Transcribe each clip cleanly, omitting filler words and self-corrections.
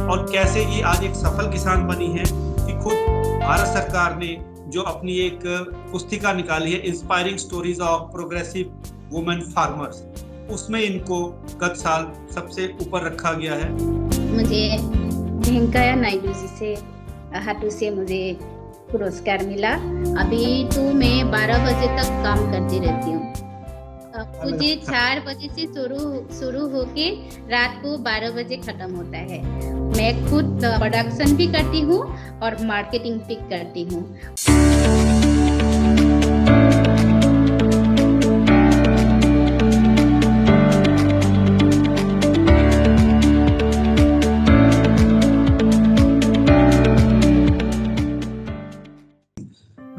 और कैसे ये आज एक सफल किसान बनी है कि खुद भारत सरकार ने जो अपनी एक पुस्तिका निकाली है, inspiring stories of progressive women farmers, उसमें इनको गत साल सबसे ऊपर रखा गया है। मुझे वेंकैया नायडू जी से हाथों से मुझे पुरस्कार मिला। अभी तो मैं 12 बजे तक काम करती रहती हूँ। मुझे 4 बजे से शुरू होके रात को 12 बजे खत्म होता है। मैं खुद प्रोडक्शन भी करती हूँ और मार्केटिंग भी करती हूँ।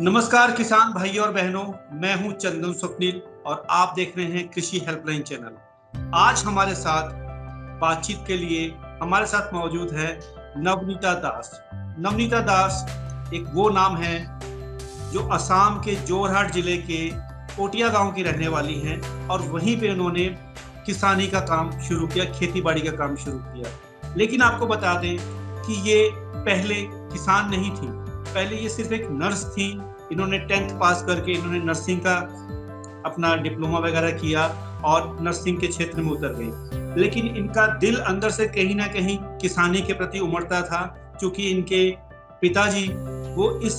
नमस्कार किसान भाइयों और बहनों, मैं हूं चंदन स्वप्निल और आप देख रहे हैं कृषि हेल्पलाइन चैनल। आज हमारे साथ बातचीत के लिए हमारे साथ मौजूद है नवनीता दास। नवनीता दास एक वो नाम है जो असम के जोरहाट जिले के कोटिया गांव की रहने वाली हैं और वहीं पे उन्होंने किसानी का काम शुरू किया, खेती बाड़ी का काम शुरू किया। लेकिन आपको बता दें कि ये पहले किसान नहीं थी, पहले ये सिर्फ एक नर्स थी। इन्होंने 10th पास करके इन्होंने नर्सिंग का अपना डिप्लोमा वगैरह किया और नर्सिंग के क्षेत्र में उतर गई। लेकिन इनका दिल अंदर से कहीं ना कहीं किसानी के प्रति उमड़ता था, क्योंकि इनके पिताजी वो इस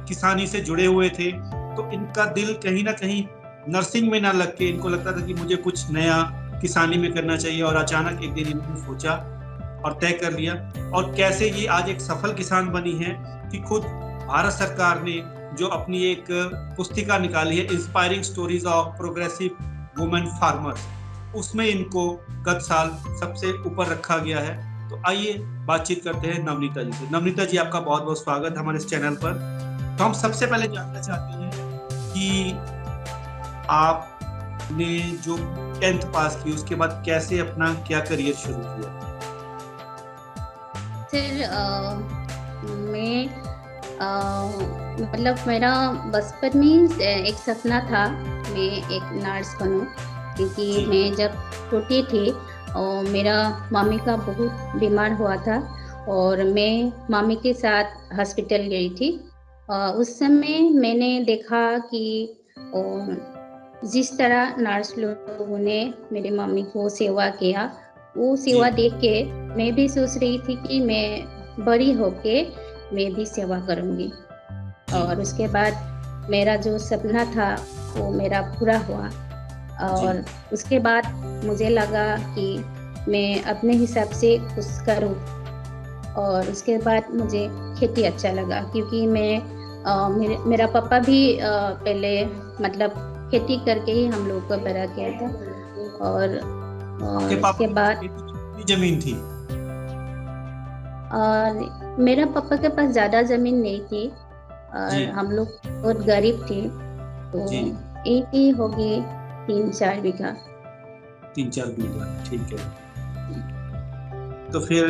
किसानी से जुड़े हुए थे। तो इनका दिल कहीं ना कहीं नर्सिंग में ना लग के इनको लगता था कि मुझे कुछ नया किसानी में करना चाहिए। और अचानक एक दिन इन्होंने सोचा और तय कर लिया, और कैसे ये आज एक सफल किसान बनी है कि खुद भारत सरकार ने जो अपनी एक पुस्तिका निकाली है, inspiring stories of progressive women farmers, उसमें इनको गत साल सबसे ऊपर रखा गया है। तो आइए बातचीत करते हैं नवनीता जी से। नवनीता जी, आपका बहुत बहुत स्वागत हमारे इस चैनल पर। तो हम सबसे पहले जानना चाहते हैं कि आपने जो 10th पास की उसके बाद कैसे अपना क्या करियर शुरू किया? फिर मैं मतलब मेरा बचपन में एक सपना था मैं एक नर्स बनूं, क्योंकि मैं जब छोटी थी और मेरा मम्मी का बहुत बीमार हुआ था और मैं मम्मी के साथ हॉस्पिटल गई थी। उस समय मैंने देखा कि जिस तरह नर्स लोगों ने मेरी मम्मी को सेवा किया, वो सेवा देख के मैं भी सोच रही थी कि मैं बड़ी होके मैं भी सेवा करूंगी। और उसके बाद मेरा जो सपना था वो मेरा पूरा हुआ। और उसके बाद मुझे लगा कि मैं अपने हिसाब से कुछ करूं। और उसके बाद मुझे खेती अच्छा लगा, क्योंकि मेरा पापा भी पहले मतलब खेती करके ही हम लोग को बड़ा किया था। और उसके बाद जमीन थी और मेरा पापा के पास ज्यादा जमीन नहीं थी और हम लोग बहुत गरीब थे, तो एक ही होगी 3-4 बीघा। 3-4 बीघा, ठीक है। तो फिर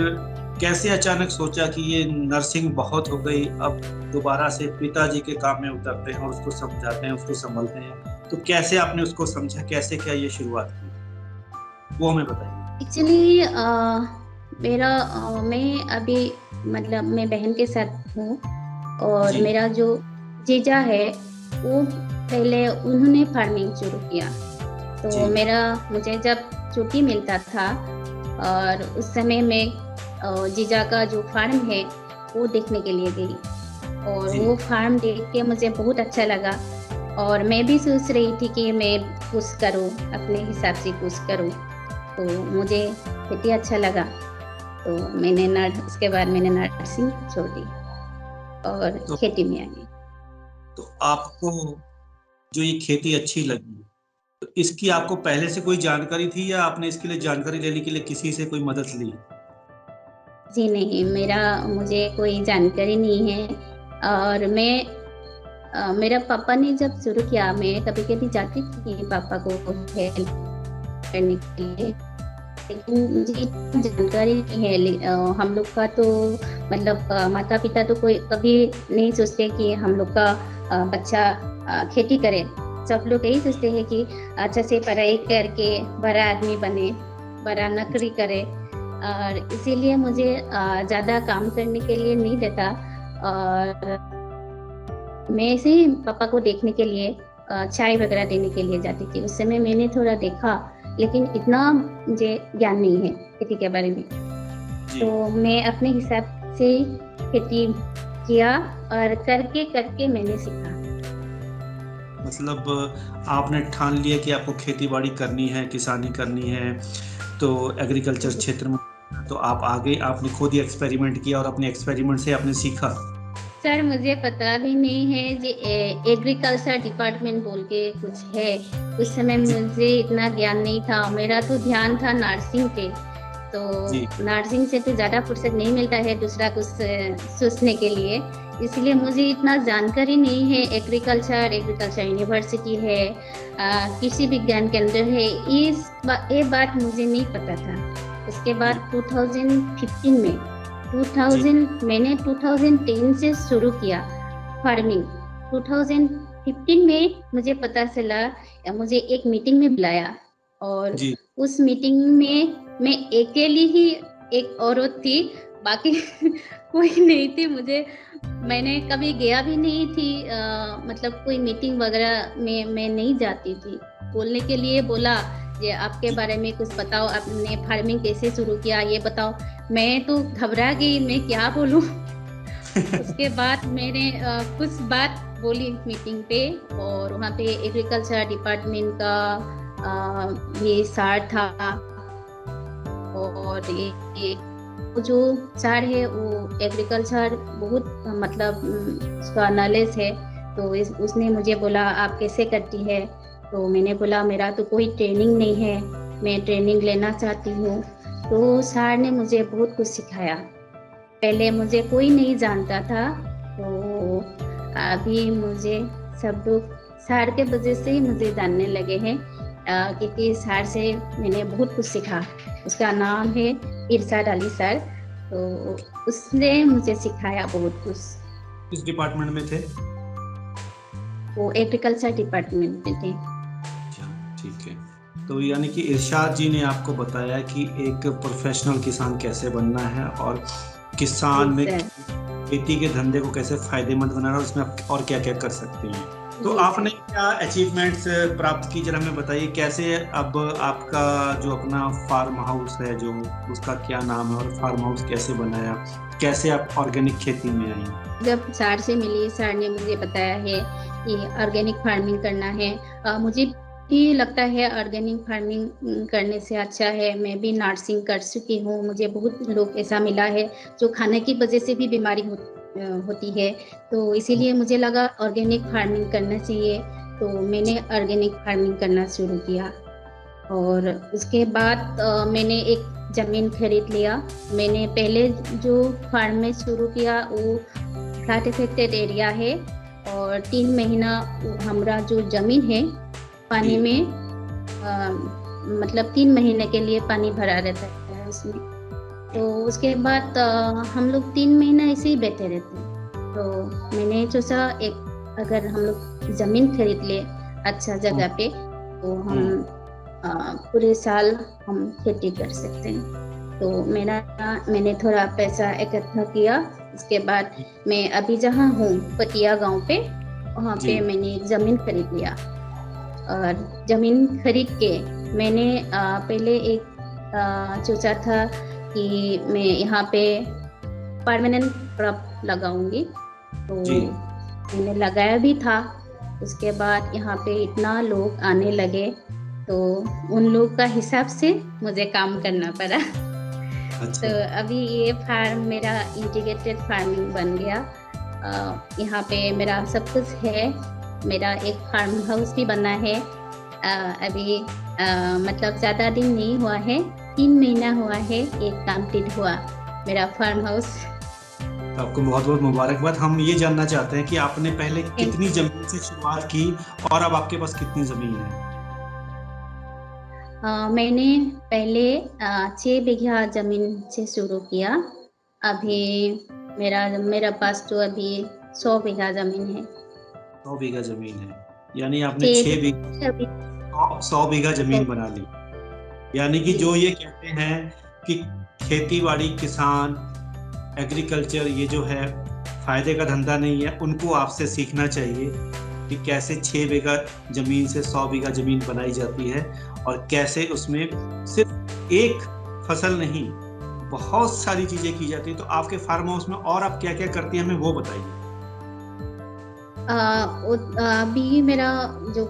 कैसे अचानक सोचा कि ये नर्सिंग बहुत हो गई, अब दोबारा से पिताजी के काम में उतरते हैं और उसको समझाते हैं, उसको संभलते हैं। तो कैसे आपने उसको समझा, कैसे क्या ये शुरुआत की, वो हमें बताइए। एक्चुअली मैं अभी मतलब मैं बहन के साथ हूँ और मेरा जो जीजा है वो पहले उन्होंने फार्मिंग शुरू किया। तो मुझे जब छुट्टी मिलता था और उस समय मैं जीजा का जो फार्म है वो देखने के लिए गई और वो फार्म देख के मुझे बहुत अच्छा लगा। और मैं भी सोच रही थी कि मैं कुछ करूँ, अपने हिसाब से कुछ करूँ। तो मुझे खेती अच्छा लगा, तो उसके बाद मैंने नर्सिंग छोड़ दी और खेती में आ गई। तो आपको जो ये खेती अच्छी लगी, तो इसकी आपको पहले से कोई जानकारी थी या आपने इसके लिए जानकारी लेने के लिए किसी से कोई मदद ली? जी नहीं, मुझे कोई जानकारी नहीं है। और मेरा पापा ने जब शुरू किया, मैं कभी कभी जाती थी पापा को हेल्प करने के लिए, लेकिन मुझे जानकारी नहीं है। हम लोग का तो मतलब माता पिता तो कोई कभी नहीं सोचते कि हम लोग का बच्चा खेती करे। सब लोग यही सोचते हैं कि अच्छा से पढ़ाई करके बड़ा आदमी बने, बड़ा नौकरी करे। और इसीलिए मुझे ज़्यादा काम करने के लिए नहीं देता। और मैं ऐसे ही पापा को देखने के लिए चाय वगैरह देने के लिए जाती थी। उस समय मैंने थोड़ा देखा, लेकिन इतना मुझे ज्ञान नहीं है खेती के बारे में। जी। तो मैं अपने हिसाब से खेती किया और करके मैंने सीखा। मतलब आपने ठान लिया कि आपको खेती बाड़ी करनी है, किसानी करनी है, तो एग्रीकल्चर क्षेत्र में तो आप आगे आपने खुद ही एक्सपेरिमेंट किया और अपने एक्सपेरिमेंट से आपने सीखा। सर मुझे पता भी नहीं है जी, एग्रीकल्चर डिपार्टमेंट बोल के कुछ है। उस समय मुझे इतना ज्ञान नहीं था, मेरा तो ध्यान था नर्सिंग पे। तो जी। नर्सिंग से तो ज़्यादा फुर्सत नहीं मिलता है दूसरा कुछ सोचने के लिए, इसलिए मुझे इतना जानकारी नहीं है। एग्रीकल्चर यूनिवर्सिटी है, कृषि विज्ञान केंद्र है, ये बात मुझे नहीं पता था। उसके बाद 2015 में मैंने 2010 से शुरू किया फार्मिंग। 2015 में मुझे पता चला, मुझे एक मीटिंग में बुलाया और जी। उस मीटिंग में मैं अकेली ही एक औरत थी, बाकी कोई नहीं थी। मैंने कभी गया भी नहीं थी, मतलब कोई मीटिंग वगैरह में मैं नहीं जाती थी। बोलने के लिए बोला ये आपके बारे में कुछ बताओ, आपने फार्मिंग कैसे शुरू किया ये बताओ। मैं तो घबरा गई, मैं क्या बोलूं। उसके बाद मैंने कुछ बात बोली मीटिंग पे, और वहाँ पे एग्रीकल्चर डिपार्टमेंट का ये सर था, और ये जो सर है वो एग्रीकल्चर बहुत मतलब उसका नॉलेज है। तो उसने मुझे बोला आप कैसे करती है, तो मैंने बोला मेरा तो कोई ट्रेनिंग नहीं है, मैं ट्रेनिंग लेना चाहती हूँ। तो सर ने मुझे बहुत कुछ सिखाया। पहले मुझे कोई नहीं जानता था, तो अभी मुझे सब लोग सर के वजह से ही मुझे जानने लगे हैं, क्योंकि सर से मैंने बहुत कुछ सीखा। उसका नाम है इरशाद अली सर, तो उसने मुझे सिखाया बहुत कुछ। किस डिपार्टमेंट में थे? वो एग्रीकल्चर डिपार्टमेंट में थे। ठीक है, तो यानी कि इरशाद जी ने आपको बताया कि एक प्रोफेशनल किसान कैसे बनना है और किसान में खेती के धंधे को कैसे फायदेमंद बनाना है और उसमें आप और क्या क्या कर सकते हैं। तो आपने क्या अचीवमेंट्स प्राप्त की, जरा हमें बताइए। कैसे अब आपका जो अपना फार्म हाउस है जो उसका क्या नाम है और फार्म हाउस कैसे बनाया, कैसे आप ऑर्गेनिक खेती में आई? जब सर से मिली, सर ने मुझे बताया है कि ऑर्गेनिक फार्मिंग करना है। मुझे भी लगता है ऑर्गेनिक फार्मिंग करने से अच्छा है। मैं भी नर्सिंग कर चुकी हूँ, मुझे बहुत लोग ऐसा मिला है जो खाने की वजह से भी बीमारी होती है, तो इसीलिए मुझे लगा ऑर्गेनिक फार्मिंग करना चाहिए। तो मैंने ऑर्गेनिक फार्मिंग करना शुरू किया, और उसके बाद मैंने एक ज़मीन खरीद लिया। मैंने पहले जो फार्म में शुरू किया वो फ्लड अफेक्टेड एरिया है, और 3 महीना हमारा जो ज़मीन है पानी में मतलब 3 महीने के लिए पानी भरा रहता है उसमें। तो उसके बाद हम लोग 3 महीना ऐसे ही बैठे रहते हैं। तो मैंने सोचा अगर हम लोग ज़मीन खरीद ले अच्छा जगह पे, तो हम पूरे साल हम खेती कर सकते हैं। तो मैंने थोड़ा पैसा इकट्ठा किया। उसके बाद मैं अभी जहाँ हूँ पटिया गांव पे, वहाँ पे मैंने एक ज़मीन खरीद लिया। और ज़मीन खरीद के मैंने पहले एक सोचा था कि मैं यहाँ पे परमानेंट क्रॉप लगाऊंगी, तो मैंने लगाया भी था। उसके बाद यहाँ पे इतना लोग आने लगे, तो उन लोग का हिसाब से मुझे काम करना पड़ा। तो अभी ये फार्म मेरा इंटीग्रेटेड फार्मिंग बन गया। यहाँ पे मेरा सब कुछ है। मेरा एक फार्म हाउस भी बना है। अभी मतलब ज़्यादा दिन नहीं हुआ है, 3 महीना हुआ है, एक कंप्लीट हुआ मेरा फार्म हाउस। आपको बहुत बहुत मुबारकबाद। हम ये जानना चाहते हैं कि आपने पहले कितनी जमीन से शुरुआत की और अब आपके पास कितनी जमीन है? मैंने पहले 6 बीघा जमीन से शुरू किया। अभी मेरा पास तो अभी 100 बीघा जमीन है। 100 बीघा जमीन है, यानी आपने 100 बीघा जमीन बना ली। यानी कि जो ये कहते हैं कि खेती बाड़ी, किसान, एग्रीकल्चर, ये जो है फायदे का धंधा नहीं है। उनको आपसे सीखना चाहिए कि कैसे 6 बीघा जमीन से 100 बीघा जमीन बनाई जाती है और कैसे उसमें सिर्फ एक फसल नहीं, बहुत सारी चीजें की जाती है। तो आपके फार्म हाउस में और आप क्या क्या करती हैं, हमें वो बताइए। अभी मेरा जो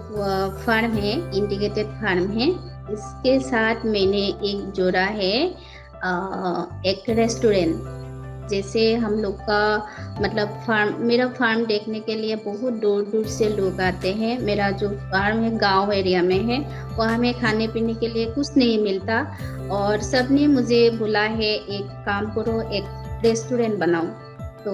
फार्म है, इंटीग्रेटेड फार्म है, इसके साथ मैंने एक जोड़ा है एक रेस्टोरेंट। जैसे हम लोग का मतलब मेरा फार्म देखने के लिए बहुत दूर दूर से लोग आते हैं। मेरा जो फार्म है गांव एरिया में है, वहाँ में खाने पीने के लिए कुछ नहीं मिलता और सबने मुझे बोला है एक काम करो, एक रेस्टोरेंट बनाओ। तो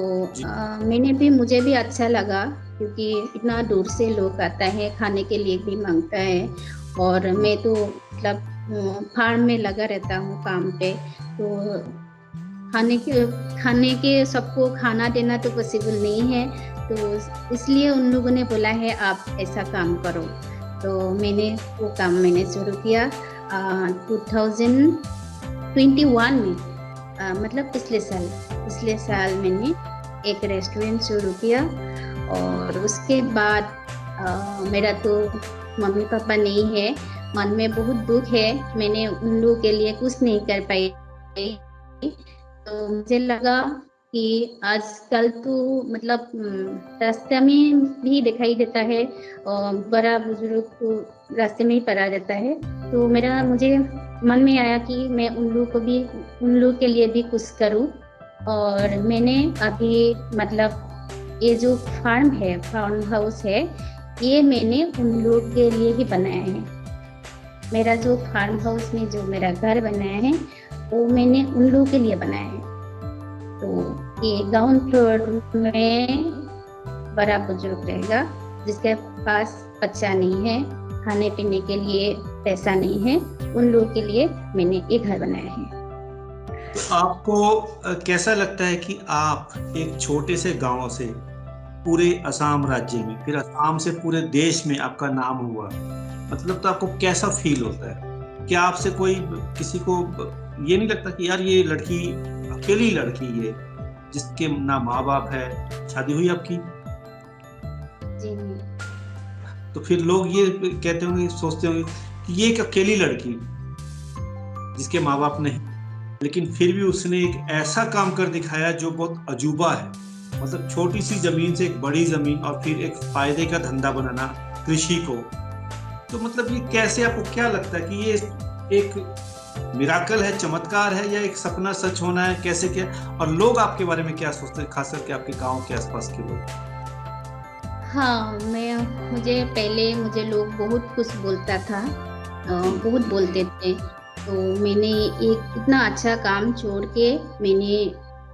मुझे भी अच्छा लगा, क्योंकि इतना दूर से लोग आता है, खाने के लिए भी मांगता है। और मैं तो मतलब फार्म में लगा रहता हूँ काम पे, तो खाने के सबको खाना देना तो पॉसिबल नहीं है। तो इसलिए उन लोगों ने बोला है आप ऐसा काम करो। तो वो काम मैंने शुरू किया 2021 में, मतलब पिछले साल मैंने एक रेस्टोरेंट शुरू किया। और उसके बाद मेरा तो मम्मी पापा नहीं है, मन में बहुत दुख है, मैंने उन लोगों के लिए कुछ नहीं कर पाई। तो मुझे लगा कि आजकल तो मतलब रास्ते में भी दिखाई देता है और बड़ा बुजुर्ग को रास्ते में ही पड़ा रहता है। तो मुझे मन में आया कि मैं उन लोगों के लिए भी कुछ करूं। और मैंने अभी मतलब ये जो फार्म हाउस है, ये मैंने उन लोगों के लिए ही बनाया है। मेरा जो फार्म हाउस में जो मेरा घर बनाया है, वो मैंने उन लोगों के लिए बनाया है। तो ये ग्राउंड फ्लोर में बड़ा बुजुर्ग रहेगा, जिसके पास बच्चा नहीं है, खाने पीने के लिए पैसा नहीं है, उन लोगों के लिए मैंने ये घर बनाया है। तो आपको कैसा लगता है कि आप एक छोटे से गांव से पूरे असम राज्य में, फिर असम से पूरे देश में आपका नाम हुआ, मतलब तो आपको कैसा फील होता है? क्या आपसे कोई किसी को ये नहीं लगता कि यार ये लड़की अकेली लड़की है जिसके ना माँ बाप है, शादी हुई आपकी? जी नहीं। तो फिर लोग ये कहते होंगे, सोचते होंगे कि ये एक अकेली लड़की जिसके माँ बाप नहीं, लेकिन फिर भी उसने एक ऐसा काम कर दिखाया जो बहुत अजूबा है। मतलब छोटी सी जमीन से एक बड़ी जमीन और फिर एक फायदे का धंधा बनाना कृषि को। तो मतलब ये कैसे, आपको क्या लगता है कि ये एक मिराकल है, चमत्कार है, या एक सपना सच होना है? कैसे क्या, और लोग आपके बारे में क्या सोचते हैं, खास करके आपके गांव के आसपास के लोग? हाँ, मुझे लोग बहुत कुछ बोलता था, बहुत बोलते थे। तो मैंने एक इतना अच्छा काम छोड़ के मैंने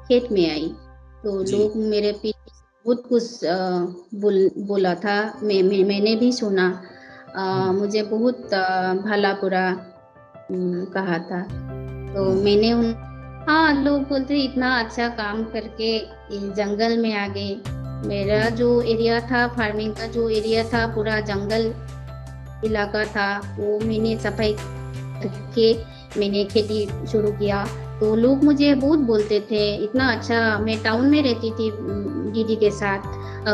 खेत में आई, तो लोग मेरे पीछे बहुत कुछ बोला था। मैंने भी सुना, मुझे बहुत भला बुरा कहा था। तो हाँ, लोग बोलते इतना अच्छा काम करके जंगल में आ गए। मेरा जो एरिया था, फार्मिंग का जो एरिया था, पूरा जंगल इलाका था, वो मैंने सफाई करके मैंने खेती शुरू किया। तो लोग मुझे बहुत बोलते थे इतना अच्छा, मैं टाउन में रहती थी दीदी के साथ,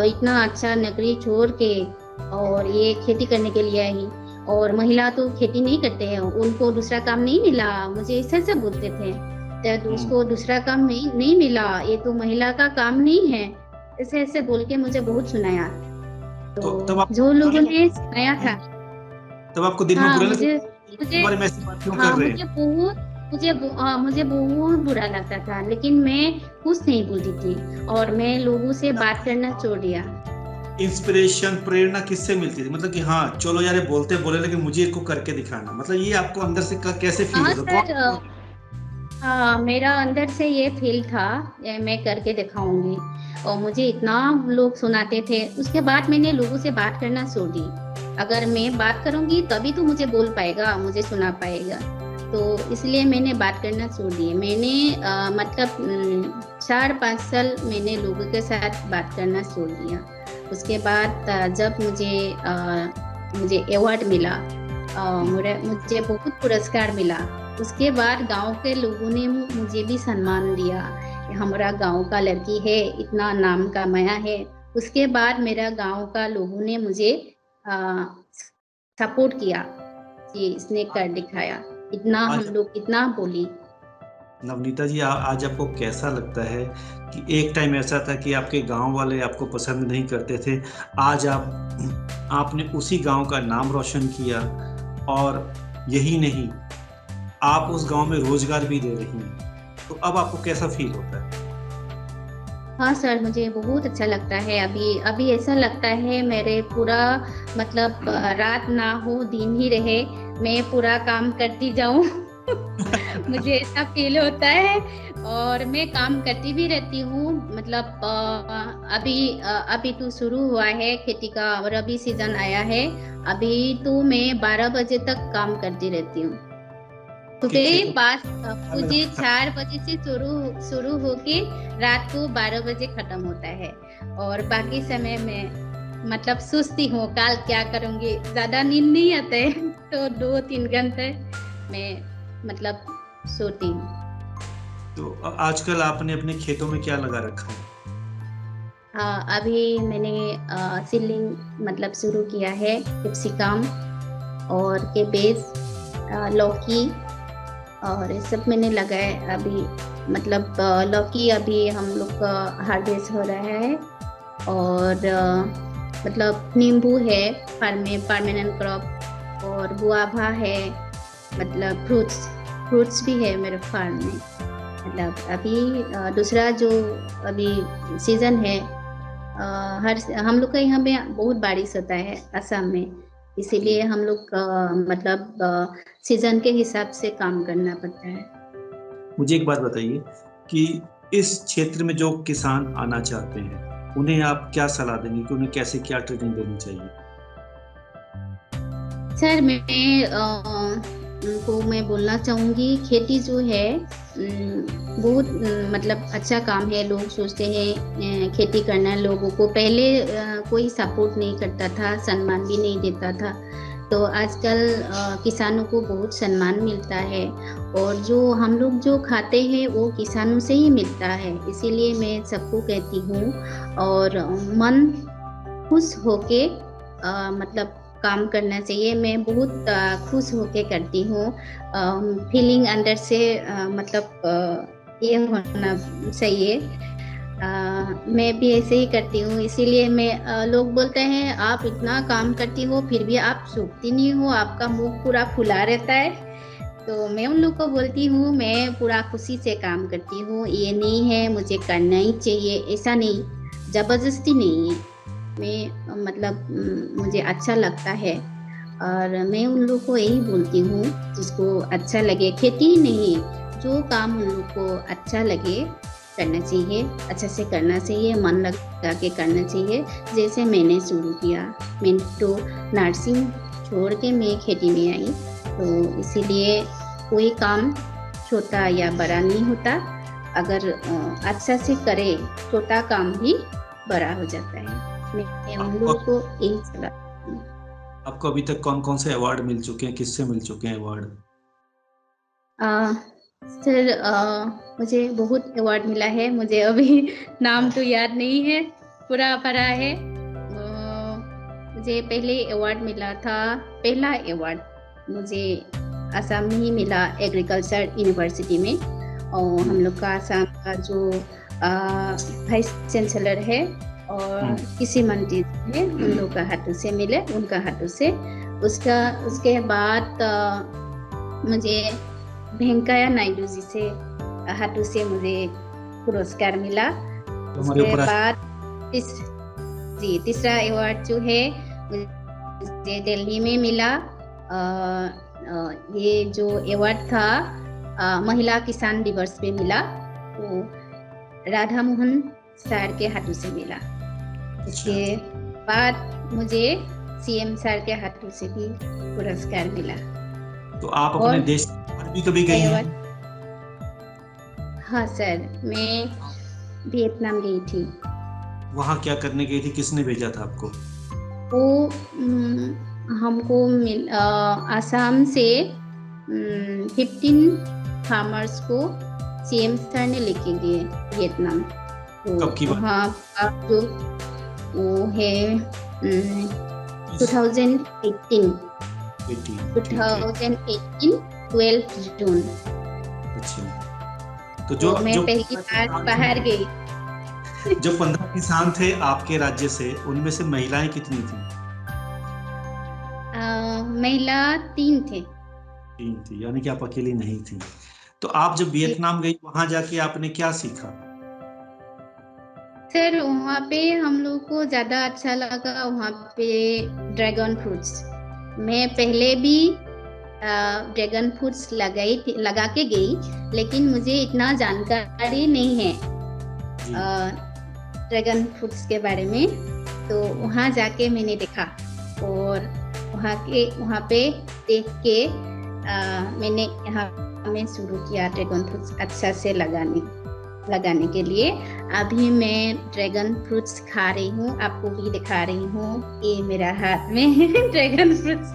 इतना अच्छा नौकरी छोड़ के और ये खेती करने के लिए आई। और महिला तो खेती नहीं करते हैं, उनको दूसरा काम नहीं मिला, मुझे ऐसे बोलते थे। तो उसको दूसरा काम नहीं मिला, ये तो महिला का काम नहीं है, ऐसे बोल के मुझे बहुत सुनाया। तो जो लोगों ने सुनाया था, तब आपको दिल में बुरा मुझे बहुत बुरा लगता था, लेकिन मैं कुछ नहीं बोलती थी और मैं लोगों से बात करना छोड़ दिया। इंस्पिरेशन, प्रेरणा किससे मिलती थी? मतलब कि हाँ चलो यार, बोलते बोले लेकिन मुझे इसको करके दिखाना, मतलब ये आपको अंदर से कैसे फील होता? हाँ, मेरा अंदर से ये फील था, मैं करके दिखाऊंगी। और मुझे इतना लोग सुनाते थे, उसके बाद मैंने लोगों से बात करना छोड़ दी। अगर मैं बात करूंगी तभी तो मुझे बोल पाएगा, मुझे सुना पाएगा। तो इसलिए मैंने बात करना छोड़ दी। मैंने मतलब 4-5 साल मैंने लोगों के साथ बात करना छोड़ दिया। उसके बाद जब मुझे अवार्ड मिला, मुझे बहुत पुरस्कार मिला, उसके बाद गांव के लोगों ने मुझे भी सम्मान दिया, हमारा गांव का लड़की है, इतना नाम कमाया है। उसके बाद मेरा गांव का लोगों ने मुझे सपोर्ट किया कि इसने कर दिखाया, इतना हम लोग कितना बोली। नवनीता जी, आज आपको कैसा लगता है कि एक टाइम ऐसा था कि आपके गांव वाले आपको पसंद नहीं करते थे, आज आपने उसी गांव का नाम रोशन किया, और यही नहीं, आप उस गांव में रोजगार भी दे रही हैं, तो अब आपको कैसा फील होता है? हाँ सर, मुझे बहुत अच्छा लगता है। अभी ऐसा लगता है मेरे पूरा मतलब रात ना हो दिन ही रहे, मैं पूरा काम करती जाऊं। मुझे ऐसा फील होता है, और मैं काम करती भी रहती हूँ। मतलब अभी तो शुरू हुआ है खेती का, और अभी सीजन आया है। अभी तो मैं 12 बजे तक काम करती रहती हूँ। सुबह 5 बजे 4 बजे से शुरू होके रात को 12 बजे खत्म होता है, और बाकी समय में मतलब सोचती हूँ कल क्या करूँगी। ज्यादा नींद नहीं आता है तो 2-3 घंटे मैं मतलब सोती हूँ। तो आजकल आपने अपने खेतों में क्या लगा रखा है? अभी मैंने सीलिंग मतलब शुरू किया है, कैप्सिकम और केबेज, लौकी और ये सब मैंने लगाया अभी। मतलब लौकी अभी हम लोग का हार्वेस्ट हो रहा है, और मतलब नींबू है परमानेंट क्रॉप, और गुआभा है, मतलब फ्रूट्स भी है मेरे फार्म में। मतलब अभी दूसरा जो अभी सीजन है, हम लोग का यहाँ पे बहुत बारिश होता है असम में, इसीलिए हम लोग मतलब सीजन के हिसाब से काम करना पड़ता है। मुझे एक बात बताइए कि इस क्षेत्र में जो किसान आना चाहते हैं, उन्हें आप क्या सलाह देंगे कि उन्हें कैसे क्या ट्रेनिंग देनी चाहिए? सर, उनको मैं बोलना चाहूँगी, खेती जो है बहुत मतलब अच्छा काम है। लोग सोचते हैं खेती करना, लोगों को पहले कोई सपोर्ट नहीं करता था, सम्मान भी नहीं देता था। तो आजकल किसानों को बहुत सम्मान मिलता है, और जो हम लोग जो खाते हैं वो किसानों से ही मिलता है। इसीलिए मैं सबको कहती हूँ, और मन खुश होके मतलब काम करना चाहिए। मैं बहुत खुश होके करती हूँ, फीलिंग अंदर से मतलब ये होना चाहिए। मैं भी ऐसे ही करती हूँ, इसीलिए मैं लोग बोलते हैं आप इतना काम करती हो फिर भी आप सूखती नहीं हो, आपका मुंह पूरा फुला रहता है। तो मैं उन लोग को बोलती हूँ मैं पूरा खुशी से काम करती हूँ, ये नहीं है मुझे करना ही चाहिए, ऐसा नहीं, जबरदस्ती नहीं है। मैं मतलब मुझे अच्छा लगता है, और मैं उन लोग को यही बोलती हूँ जिसको अच्छा लगे, खेती ही नहीं, जो काम उन लोग को अच्छा लगे करना चाहिए, अच्छे से करना चाहिए, मन लगा के करना चाहिए। जैसे मैंने शुरू किया, मैंने तो नर्सिंग छोड़ के मैं खेती में आई, तो इसीलिए कोई काम छोटा या बड़ा नहीं होता। अगर अच्छा से करे, छोटा काम भी बड़ा हो जाता है। मैं उन लोगों को यही सलाह। आपको अभी तक कौन कौन से अवार्ड मिल चुके हैं, किससे मिल चुके हैं अवार्ड? सर, मुझे बहुत अवार्ड मिला है, मुझे अभी नाम तो याद नहीं है, पूरा पड़ा है। मुझे पहले अवार्ड मिला था, पहला अवार्ड मुझे असम में ही मिला, एग्रीकल्चर यूनिवर्सिटी में। और हम लोग का असम का जो वाइस चांसलर है और किसी मंत्री है, उन लोग का हाथों से मिले, उनका हाथों से। उसके बाद मुझे वेंकैया नायडू जी से हाथों से मुझे पुरस्कार मिला। उसके बाद तीसरा अवार्ड जो है मुझे दिल्ली में मिला। ये जो अवार्ड था महिला किसान दिवस पे मिला, तो राधा मोहन सर के हाथों से मिला। उसके बाद मुझे सीएम सर के हाथों से भी पुरस्कार मिला। तो आप अपने देश भी कभी गई हैं? हाँ सर, मैं वियतनाम गई थी। वहाँ क्या करने गई थी, किसने भेजा था आपको? वो हमको आसाम से 15 फार्मर्स को सीएम सर ने लेके गए वियतनाम। तो कब की बात? वहाँ का जो वो है 2018 12 जून। अच्छा, तो तो मैं पहली बार बाहर गई। जो 15 किसान थे आपके राज्य से, उनमें से महिलाएं कितनी थी? महिला 3 थे। 3 थी, यानी कि आप अकेली नहीं थी। तो आप जब वियतनाम गई, वहां जाके आपने क्या सीखा? सर वहाँ पे हम लोग को ज्यादा अच्छा लगा वहाँ पे ड्रैगन फ्रूट्स। मैं पहले भी ड्रैगन फ्रूट्स लगा के गई, लेकिन मुझे इतना जानकारी नहीं है ड्रैगन फ्रूट्स के बारे में। तो वहाँ जाके मैंने देखा और वहाँ पे देख के मैंने यहाँ में शुरू किया ड्रैगन फ्रूट्स अच्छा से लगाने के लिए। अभी मैं ड्रैगन फ्रूट्स खा रही हूँ, आपको भी दिखा रही हूँ, ये मेरा हाथ में ड्रैगन फ्रूट्स।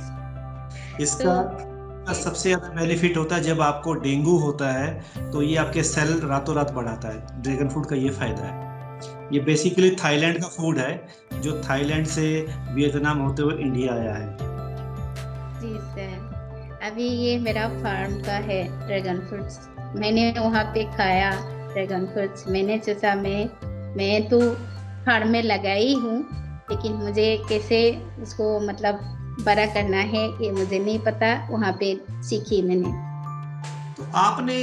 इसका सबसे ज्यादा बेनिफिट होता है जब आपको डेंगू होता है, तो ये आपके सेल रातों रात बढ़ाता है। ड्रैगन फ्रूट का ये फायदा है। ये बेसिकली थाईलैंड का फूड है, जो थाईलैंड से वियतनाम होते हुए इंडिया आया है। जी सर, अभी ये मेरा फार्म का है ड्रैगन फ्रूट्स। मैंने वहाँ पे खाया ड्रैगन फ्रूट्स। मैंने सोचा मैं तो फार्म में लगाई हूँ, लेकिन मुझे कैसे उसको मतलब बड़ा करना है ये मुझे नहीं पता। वहाँ पे सीखी मैंने। तो आपने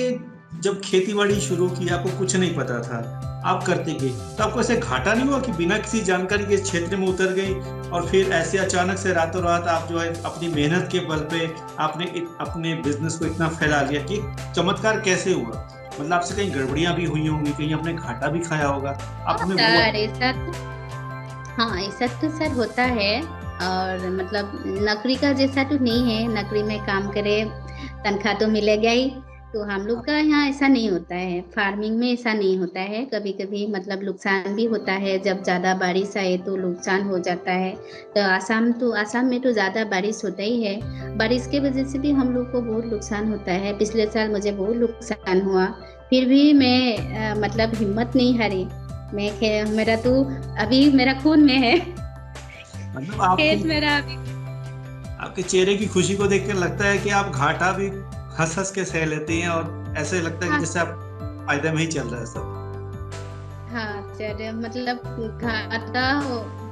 जब खेती बाड़ी शुरू की, आपको कुछ नहीं पता था, आप करते गए, तो आपको ऐसे घाटा नहीं हुआ कि बिना किसी जानकारी के क्षेत्र में उतर गई और फिर ऐसे अचानक से रातों रात आप जो है अपनी मेहनत के बल पे आपने अपने बिजनेस को इतना फैला लिया? कि चमत्कार कैसे हुआ? मतलब आपसे कहीं गड़बड़ियां भी हुई होंगी, कहीं आपने घाटा भी खाया होगा, आप हमें ऐसा तो सर होता है। और मतलब नौकरी का जैसा तो नहीं है, नौकरी में काम करे तनख्वाह तो मिलेगा ही। तो हम लोग का यहाँ ऐसा नहीं होता है, फार्मिंग में ऐसा नहीं होता है। कभी कभी मतलब नुकसान भी होता है, जब ज़्यादा बारिश आए तो नुकसान हो जाता है। तो आसाम में तो ज़्यादा बारिश होता ही है। बारिश के वजह से भी हम लोग को बहुत नुकसान होता है। पिछले साल मुझे बहुत नुकसान हुआ, फिर भी मैं मतलब हिम्मत नहीं हारी। मेरा तो अभी मेरा खून में है। मतलब खेत मेरा अभी। आपके चेहरे की खुशी को देखकर लगता है कि आप घाटा भी हंस हंस के सह लेती हैं, और ऐसे लगता है कि जैसे आप फायदे में ही चल रहा है सब। हाँ सर, मतलब घाटा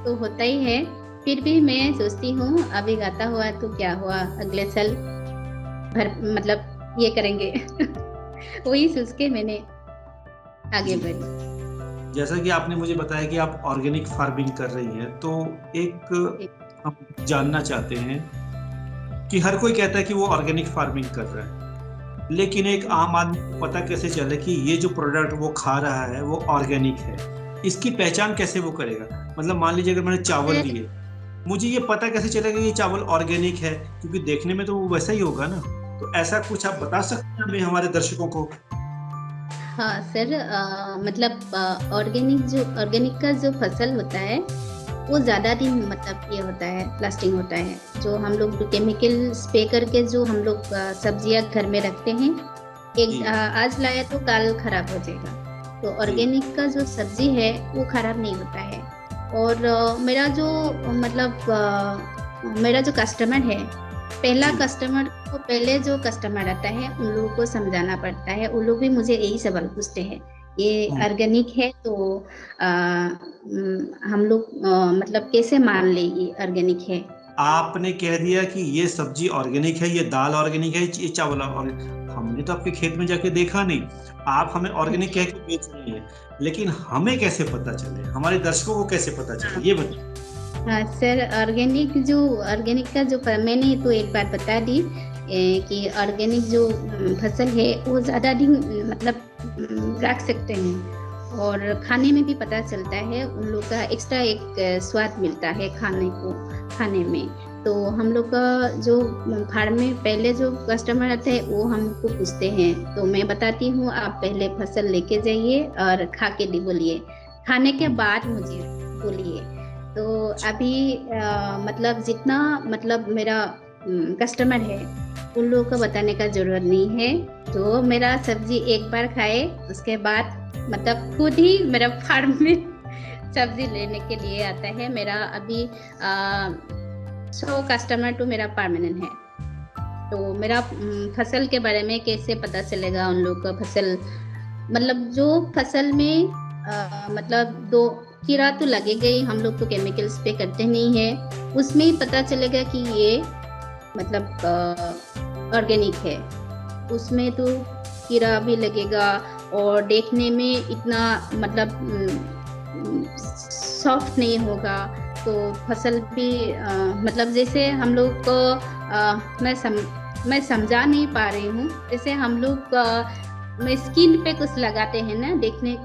तो होता ही है, फिर भी मैं सोचती हूँ अभी घाटा हुआ तो क्या हुआ, अगले साल मतलब ये करेंगे। वही सोच के मैंने आगे बढ़ी। जैसा कि आपने मुझे बताया कि आप ऑर्गेनिक फार्मिंग कर रही हैं, तो एक हम जानना चाहते हैं कि हर कोई कहता है कि वो ऑर्गेनिक फार्मिंग कर रहा है, लेकिन एक आम आदमी को पता कैसे चले कि ये जो प्रोडक्ट वो खा रहा है वो ऑर्गेनिक है? इसकी पहचान कैसे वो करेगा? मतलब मान लीजिए अगर मैंने चावल लिए, मुझे ये पता कैसे चलेगा कि ये चावल ऑर्गेनिक है? क्योंकि देखने में तो वो वैसा ही होगा ना। तो ऐसा कुछ आप बता सकते हैं हमारे दर्शकों को? हाँ सर, मतलब ऑर्गेनिक का जो फसल होता है वो ज़्यादा दिन मतलब ये होता है, लास्टिंग होता है। जो हम लोग केमिकल स्प्रे करके जो हम लोग सब्जियां घर में रखते हैं, आज लाया तो कल खराब हो जाएगा। तो ऑर्गेनिक का जो सब्जी है वो खराब नहीं होता है। और मेरा जो कस्टमर है, पहले जो कस्टमर आता है उन लोगों को समझाना पड़ता है। उन लोग भी मुझे यही सवाल पूछते हैं, ये ऑर्गेनिक है तो हम लोग मतलब कैसे मान ले ये ऑर्गेनिक है? आपने कह दिया कि ये सब्जी ऑर्गेनिक है, ये दाल ऑर्गेनिक है, ये चावल ऑर्गेनिक। हमने तो आपके खेत में जाके देखा नहीं, आप हमें ऑर्गेनिक कह के बेच रही हैं, लेकिन हमें कैसे पता चले, हमारे दर्शकों को कैसे पता चले, ये बताइए। हाँ सर, ऑर्गेनिक का जो मैंने तो एक बार बता दी कि ऑर्गेनिक जो फसल है वो ज़्यादा दिन मतलब रख सकते हैं, और खाने में भी पता चलता है। उन लोग का एक्स्ट्रा एक स्वाद मिलता है खाने में। तो हम लोग का जो फार्म में पहले जो कस्टमर आते हैं वो हमको पूछते हैं, तो मैं बताती हूँ आप पहले फसल लेके जाइए और खा के बोलिए, खाने के बाद मुझे बोलिए। तो अभी मतलब जितना मतलब मेरा कस्टमर है, उन लोगों को बताने का जरूरत नहीं है। जो मेरा सब्जी एक बार खाए उसके बाद मतलब खुद ही मेरा फार्म में सब्जी लेने के लिए आता है। मेरा अभी 100 कस्टमर तो मेरा परमानेंट है। तो मेरा फसल के बारे में कैसे पता चलेगा उन लोग का फसल, मतलब जो फसल में मतलब दो कीड़ा तो लगेगा ही, हम लोग तो केमिकल स्प्रे करते नहीं है, उसमें ही पता चलेगा कि ये मतलब ऑर्गेनिक है। उसमें तो कीड़ा भी लगेगा और देखने में इतना मतलब सॉफ्ट नहीं होगा, तो फसल भी मतलब जैसे हम लोग को मैं समझा नहीं पा रही हूँ। जैसे हम लोग में स्किन पे कुछ लगाते हैं ना,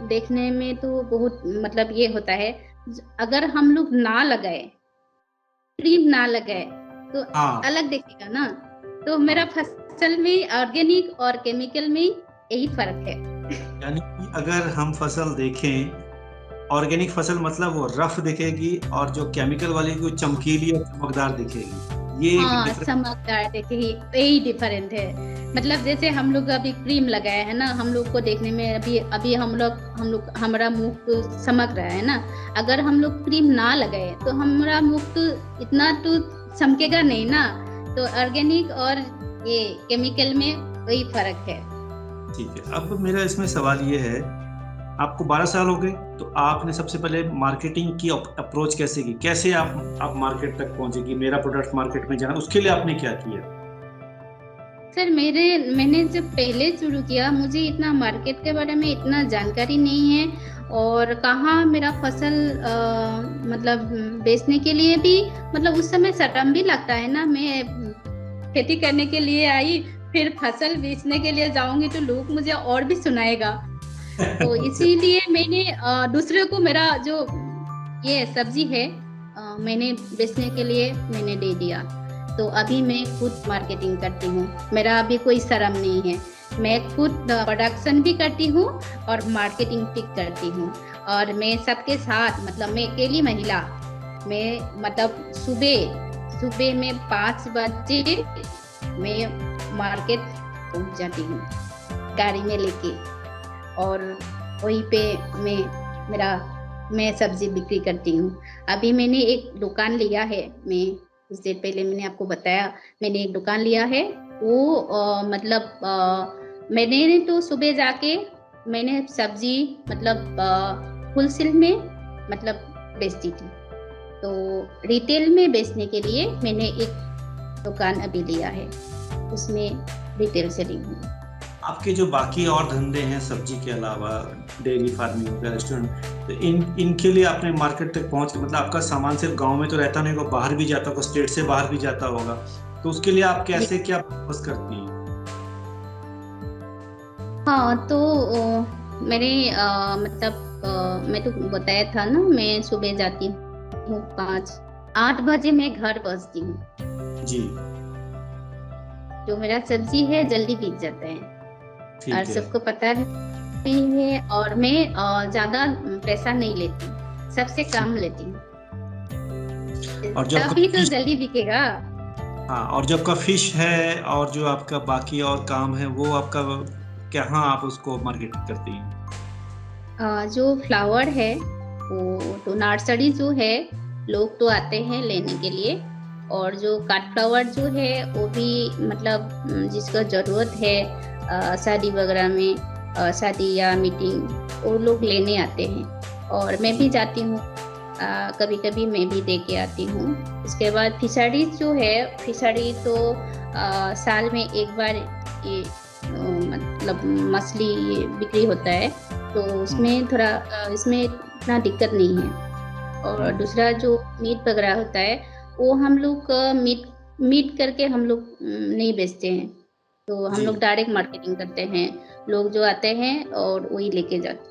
देखने में तो बहुत मतलब ये होता है। अगर हम लोग ना लगाए, क्रीम ना लगाए तो अलग दिखेगा ना। तो मेरा फसल में ऑर्गेनिक और केमिकल में यही फर्क है। यानी कि अगर हम फसल देखें, ऑर्गेनिक फसल मतलब वो रफ दिखेगी और जो केमिकल वाली वो चमकीली और चमकदार दिखेगी। ये चमकदार दिखेगी, यही डिफरेंट है। मतलब जैसे हम लोग अभी क्रीम लगाए है ना, हम लोग को देखने में अभी हम लोग हमारा मुंह तो चमक रहा है ना। अगर हम लोग क्रीम ना लगाए तो हमारा मुंह तो इतना तो चमकेगा नहीं ना। तो ऑर्गेनिक और ये केमिकल में वही फर्क है। ठीक है, अब मेरा इसमें सवाल ये है, आपको 12 साल हो गए, तो आपने सबसे पहले मार्केटिंग की अप्रोच कैसे की? कैसे आप मार्केट तक पहुंचे कि मेरा प्रोडक्ट मार्केट में जाना, उसके लिए आपने क्या किया? सर मैंने जब पहले शुरू किया, मुझे इतना मार्केट के बारे में इतना जानकारी नहीं है और कहाँ मेरा फसल मतलब बेचने के लिए भी मतलब उस समय शर्म भी लगता है ना। मैं खेती करने के लिए आई, फिर फसल बेचने के लिए जाऊंगी तो लोग मुझे और भी सुनाएगा। तो इसीलिए मैंने दूसरे को मेरा जो ये सब्जी है मैंने बेचने के लिए मैंने दे दिया। तो अभी मैं खुद मार्केटिंग करती हूँ, मेरा अभी कोई शर्म नहीं है। मैं खुद प्रोडक्शन भी करती हूँ और मार्केटिंग भी करती हूँ। और मैं सबके साथ मतलब मैं अकेली महिला, मैं मतलब सुबह में 5 बजे मैं मार्केट पहुँच जाती हूँ गाड़ी में लेके, और वहीं पे मैं सब्जी बिक्री करती हूँ। अभी मैंने एक दुकान लिया है, मैं कुछ देर पहले मैंने आपको बताया मैंने एक दुकान लिया है। वो मतलब मैंने तो सुबह जाके मैंने सब्जी मतलब होलसेल में मतलब बेचती थी। तो रिटेल में बेचने के लिए मैंने एक दुकान अभी लिया है, उसमें रिटेल सेलिंग हूँ। आपके जो बाकी और धंधे हैं सब्जी के अलावा, डेयरी फार्मिंग, रेस्टोरेंट, तो इनके लिए आपने मार्केट तक पहुंच मतलब आपका सामान सिर्फ गांव में तो रहता नहीं होगा, बाहर भी जाता होगा, स्टेट से बाहर भी जाता होगा, तो उसके लिए आप कैसे क्या फोकस करती हैं? हाँ, तो मैंने मतलब मैं तो बताया था ना, मैं सुबह जाती हूँ 5-8 बजे मैं घर पहुँचती हूँ जी। जो मेरा सब्जी है जल्दी बिक जाता है और सबको पता है। और मैं ज्यादा पैसा नहीं लेती, सबसे कम लेती हूँ, और तभी तो जल्दी बिकेगा। हाँ, और जब का फिश है और जो आपका बाकी और काम है वो आपका कहाँ आप उसको मार्केटिंग करती हैं? जो फ्लावर है वो तो नर्सरी जो है लोग तो आते हैं लेने के लिए, और जो कट फ्लावर जो है वो भी मतलब जिसका जरूरत है शादी वगैरह में, शादी या मीटिंग, वो लोग लेने आते हैं और मैं भी जाती हूँ, कभी कभी मैं भी दे के आती हूँ। उसके बाद फिशरीज जो है, फिशरी तो साल में एक बार ये मतलब मछली बिक्री होता है, तो उसमें थोड़ा इसमें इतना दिक्कत नहीं है। और दूसरा जो मीट वगैरह होता है वो हम लोग मीट करके हम लोग नहीं बेचते हैं, तो हम लोग डायरेक्ट मार्केटिंग करते हैं। लोग जो आते हैं और वही लेके जाते हैं।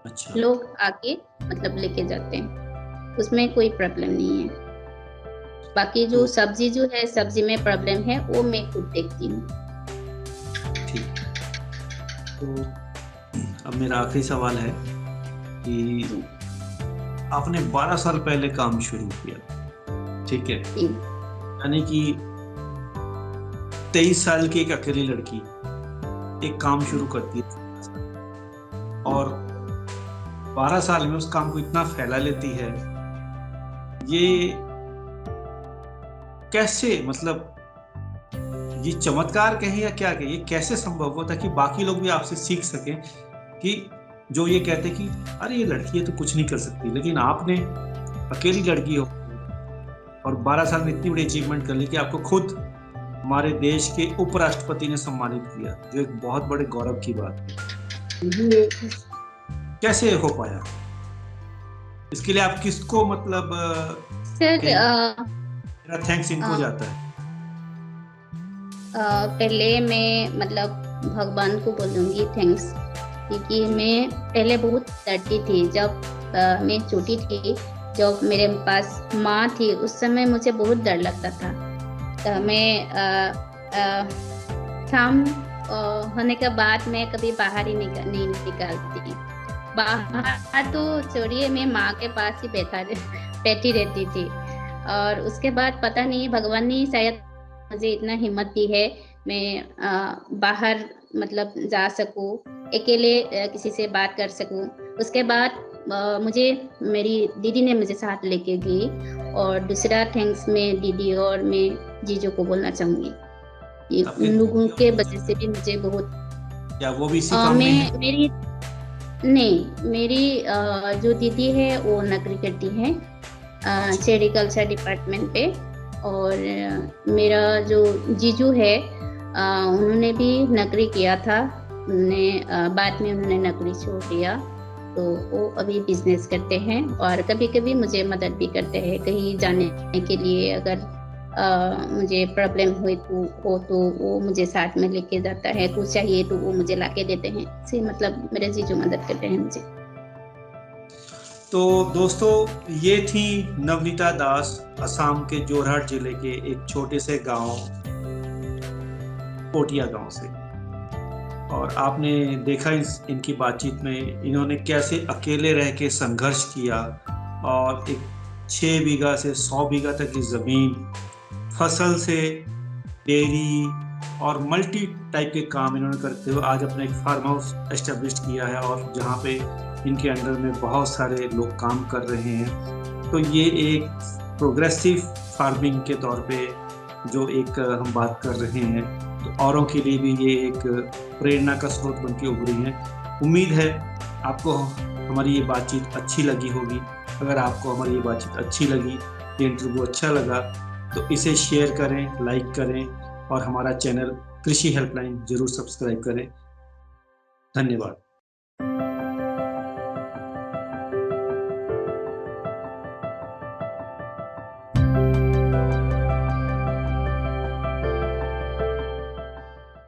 अच्छा। लोग आके मतलब लेके जाते हैं, उसमें कोई प्रॉब्लम नहीं है। बाकी जो सब्जी जो है, सब्जी में प्रॉब्लम है वो मैं खुद देखती हूँ। ठीक। तो अब मेरा आखिरी सवाल है कि आपने 12 साल पहले काम शुरू किया, ठीक है, यानी कि 23 साल की एक अकेली लड़की एक काम शुरू करती है और 12 साल में उस काम को इतना फैला लेती है। ये कैसे, मतलब ये चमत्कार कहें या क्या कहें, ये कैसे संभव हुआ ताकि बाकी लोग भी आपसे सीख सकें कि जो ये कहते कि अरे ये लड़की है तो कुछ नहीं कर सकती, लेकिन आपने अकेली लड़की हो और 12 साल में इतनी बड़ी अचीवमेंट कर ली कि आपको खुद हमारे देश के उपराष्ट्रपति ने सम्मानित किया, जो एक बहुत बड़े गौरव की बात है। ये कैसे हो पाया? इसके लिए आप किसको, मतलब सर मेरा थैंक्स इनको जाता है। पहले मैं मतलब भगवान को बोलूँगी थैंक्स, क्योंकि मैं पहले बहुत डरती थी। जब मैं छोटी थी, जब मेरे पास माँ थी, उस समय मुझे बहुत डर लगता था। तो मैं शाम होने के बाद मैं कभी बाहर ही नहीं निकलती। बाहर तो छोड़िए, मैं माँ के पास ही बैठी रहती थी। और उसके बाद पता नहीं भगवान ने शायद मुझे इतना हिम्मत दी है, मैं बाहर मतलब जा सकूं, अकेले किसी से बात कर सकूं। उसके बाद मुझे मेरी दीदी ने मुझे साथ लेके गई। और दूसरा थैंक्स मैं दीदी और मैं जीजू को बोलना चाहूंगी। ये उन लोगों के वजह से भी मुझे बहुत, क्या वो भी इसी काम में है? मेरी जो दीदी है वो नौकरी करती है सेरिकल्चर डिपार्टमेंट पे। और मेरा जो जीजू है उन्होंने भी नौकरी किया था, उन्होंने बाद में उन्होंने नौकरी छोड़ दिया, तो वो अभी बिजनेस करते हैं। और कभी कभी मुझे मदद भी करते हैं कहीं जाने के लिए। अगर मुझे प्रॉब्लम हो तो वो मुझे साथ में लेके जाता है, कुछ चाहिए तो वो मुझे लाके देते हैं। से मतलब मेरे जीजू मदद करते हैं मुझे। तो दोस्तों, ये थी नवनीता दास, असम के जोरहाट जिले के एक छोटे से गांव कोटिया गांव से। और आपने देखा इनकी बातचीत में इन्होंने कैसे अकेले रह के संघर्ष किया और एक 6 बीघा से 100 बीघा तक की जमीन, फसल से डेयरी और मल्टी टाइप के काम इन्होंने करते हुए आज अपना एक फार्म हाउस एस्टेब्लिश किया है, और जहाँ पे इनके अंडर में बहुत सारे लोग काम कर रहे हैं। तो ये एक प्रोग्रेसिव फार्मिंग के तौर पे जो एक हम बात कर रहे हैं, तो औरों के लिए भी ये एक प्रेरणा का स्रोत बन के उभरी है। उम्मीद है आपको हमारी ये बातचीत अच्छी लगी होगी। अगर आपको हमारी ये बातचीत अच्छी लगी, ये इंटरव्यू अच्छा लगा, तो इसे शेयर करें, लाइक करें और हमारा चैनल कृषि हेल्पलाइन जरूर सब्सक्राइब करें। धन्यवाद।